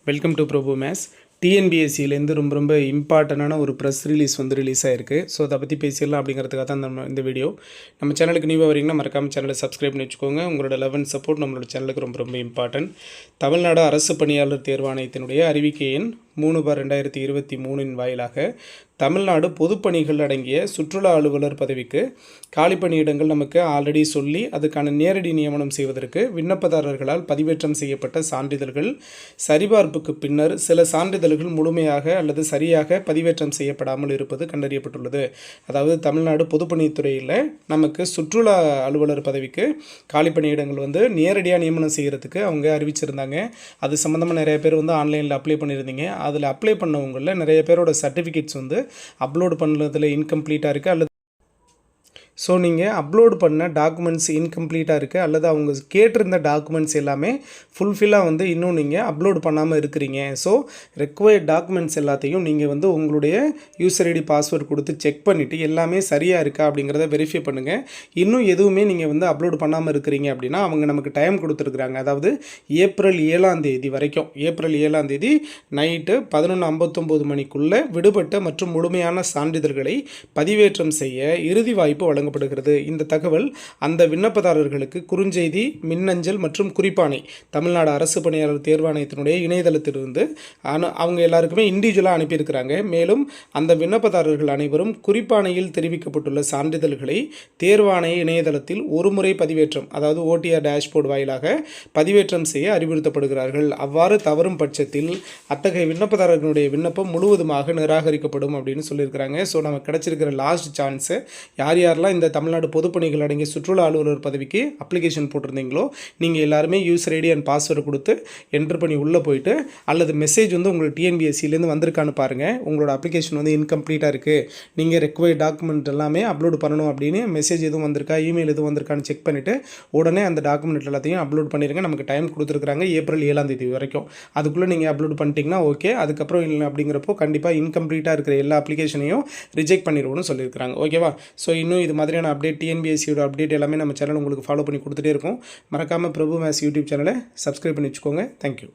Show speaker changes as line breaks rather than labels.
Welcome to Prabhu maths. டிஎன்பிஎஸ்சிலேருந்து ரொம்ப இம்பார்ட்டண்டான ஒரு ப்ரெஸ் ரிலீஸ் ரிலீஸ் ஆகிருக்கு. ஸோ அதை பற்றி பேசிடலாம் அப்படிங்கிறதுக்காக தான் இந்த வீடியோ. நம்ம சேனலுக்கு நியூவாக வரீங்கன்னா மறக்காமல் சேனலை சப்ஸ்கிரைப் பண்ணி வச்சுக்கோங்க. உங்களோட சப்போர்ட் நம்மளோட சேனலுக்கு ரொம்ப இம்பார்ட்டன்ட். தமிழ்நாடு அரசு பணியாளர் தேர்வாணையத்தினுடைய அறிவிக்கை எண் 3/2023 வாயிலாக தமிழ்நாடு பொதுப்பணிகள் அடங்கிய சுற்றுலா அலுவலர் பதவிக்கு காலி பணியிடங்கள் நமக்கு ஆல்ரெடி சொல்லி அதுக்கான நேரடி நியமனம் செய்வதற்கு விண்ணப்பதாரர்களால் பதிவேற்றம் செய்யப்பட்ட சான்றிதழ்கள் சரிபார்ப்புக்கு பின்னர் சில சான்றிதழ்கள் முழுமையாக அல்லது சரியாக பதிவேற்றம் செய்யப்படாமல் இருப்பது கண்டறியப்பட்டுள்ளது. அதாவது தமிழ்நாடு பொதுப்பணித்துறையில் நமக்கு சுற்றுலா அலுவலர் பதவிக்கு காலி பணியிடங்கள் நேரடியாக நியமனம் செய்கிறதுக்கு அவங்க அறிவிச்சிருந்தாங்க. அது சம்மந்தமாக நிறைய பேர் ஆன்லைனில் அப்ளை பண்ணியிருந்தீங்க. அதில் அப்ளை பண்ணவங்களில் நிறைய பேரோட சர்டிஃபிகேட்ஸ் அப்லோட் பண்ணுறதுல இன்கம்ப்ளீட்டாக இருக்குது அல்லது நீங்கள் அப்லோட் பண்ண டாக்குமெண்ட்ஸ் இன்கம்ப்ளீட்டாக இருக்குது அல்லது அவங்க கேட்டிருந்த டாக்குமெண்ட்ஸ் எல்லாமே ஃபுல்ஃபில்லாக இன்னும் நீங்கள் அப்லோட் பண்ணாமல் இருக்கிறீங்க. ஸோ ரெக்வயர்ட் டாக்குமெண்ட்ஸ் எல்லாத்தையும் நீங்கள் உங்களுடைய யூசர் ஐடி பாஸ்வேர்டு கொடுத்து செக் பண்ணிவிட்டு எல்லாமே சரியாக இருக்கா அப்படிங்கிறத வெரிஃபை பண்ணுங்கள். இன்னும் எதுவுமே நீங்கள் அப்லோட் பண்ணாமல் இருக்கிறீங்க அப்படின்னா அவங்க நமக்கு டைம் கொடுத்துருக்குறாங்க. அதாவது ஏப்ரல் 7 வரைக்கும், ஏப்ரல் 7 நைட்டு 11:59 மணிக்குள்ளே விடுபட்ட மற்றும் முழுமையான சான்றிதழ்களை பதிவேற்றம் செய்ய இறுதி வாய்ப்பு வழங்கப்படுகிறது. இந்த தகவல் அந்த விண்ணப்பதாரர்களுக்கு குறுஞ்செய்தி, மின்னஞ்சல் மற்றும் குறிப்பாணை தமிழ்நாடு அரசு பணியாளர் தேர்வாணையத்தினுடைய இணையதளத்திலிருந்து அவங்க எல்லாருக்குமே இண்டிவிஜுவலாக அனுப்பியிருக்கிறாங்க. மேலும் அந்த விண்ணப்பதாரர்கள் அனைவரும் குறிப்பாணையில் தெரிவிக்கப்பட்டுள்ள சான்றிதழ்களை தேர்வாணைய இணையதளத்தில் ஒருமுறை பதிவேற்றம், அதாவது ஓடிஆர் டேஷ்போர்டு வாயிலாக பதிவேற்றம் செய்ய அறிவுறுத்தப்படுகிறார்கள். அவ்வாறு தவறும் பட்சத்தில் அத்தகைய விண்ணப்பதாரர்களுடைய விண்ணப்பம் முழுவதுமாக நிராகரிக்கப்படும் அப்படின்னு சொல்லியிருக்கிறாங்க. ஸோ நமக்கு கிடைச்சிருக்கிற லாஸ்ட் சான்ஸு யாரெல்லாம் இந்த தமிழ்நாடு பொதுப்பணிகள் அடங்கிய சுற்றுலா அலுவலர் பதவிக்கு அப்ளிகேஷன் போட்டிருந்தீங்களோ நீங்கள் எல்லாருமே யூசர் ஐடி அண்ட் பாஸ்வேர்டு கொடுத்து என்ட்ரு பண்ணி உள்ளே போயிட்டு அல்லது மெசேஜ் உங்களுக்கு டிஎன்பிஎஸ்சிலேருந்து வந்திருக்கான்னு பாருங்கள். உங்களோட அப்ளிகேஷன் இன்கம்ப்ளீட்டாக இருக்குது, நீங்கள் ரெக்வயர்ட் டாக்குமெண்ட் எல்லாமே அப்லோட் பண்ணணும் அப்படின்னு மெசேஜ் எதுவும் வந்திருக்கா, இமெயில் எதுவும் வந்திருக்கான்னு செக் பண்ணிவிட்டு உடனே அந்த டாக்குமெண்ட் எல்லாத்தையும் அப்லோட் பண்ணிடுங்க. நமக்கு டைம் கொடுத்துருக்குறாங்க ஏப்ரல் 7 வரைக்கும். அதுக்குள்ளே நீங்கள் அப்லோட் பண்ணிட்டீங்கன்னா ஓகே. அதுக்கப்புறம் இல்லை அப்படிங்கிறப்போ கண்டிப்பாக இன்கம்ப்ளீட்டாக இருக்கிற எல்லா அப்ளிகேஷனையும் ரிஜெக்ட் பண்ணிடுவோம்னு சொல்லியிருக்கிறாங்க. ஓகேவா? ஸோ இன்னும் இது மாதிரியான அப்டேட், டிஎன்பிஎஸ்சியோட அப்டேட் எல்லாமே நம்ம சேனல் உங்களுக்கு ஃபாலோ பண்ணி கொடுத்துட்டே இருக்கும். மறக்காமல் பிரபு மேத்ஸ் யூடியூப் சேனலை சப்ஸ்கிரைப் பண்ணி வச்சுக்கோங்க. தேங்க்யூ.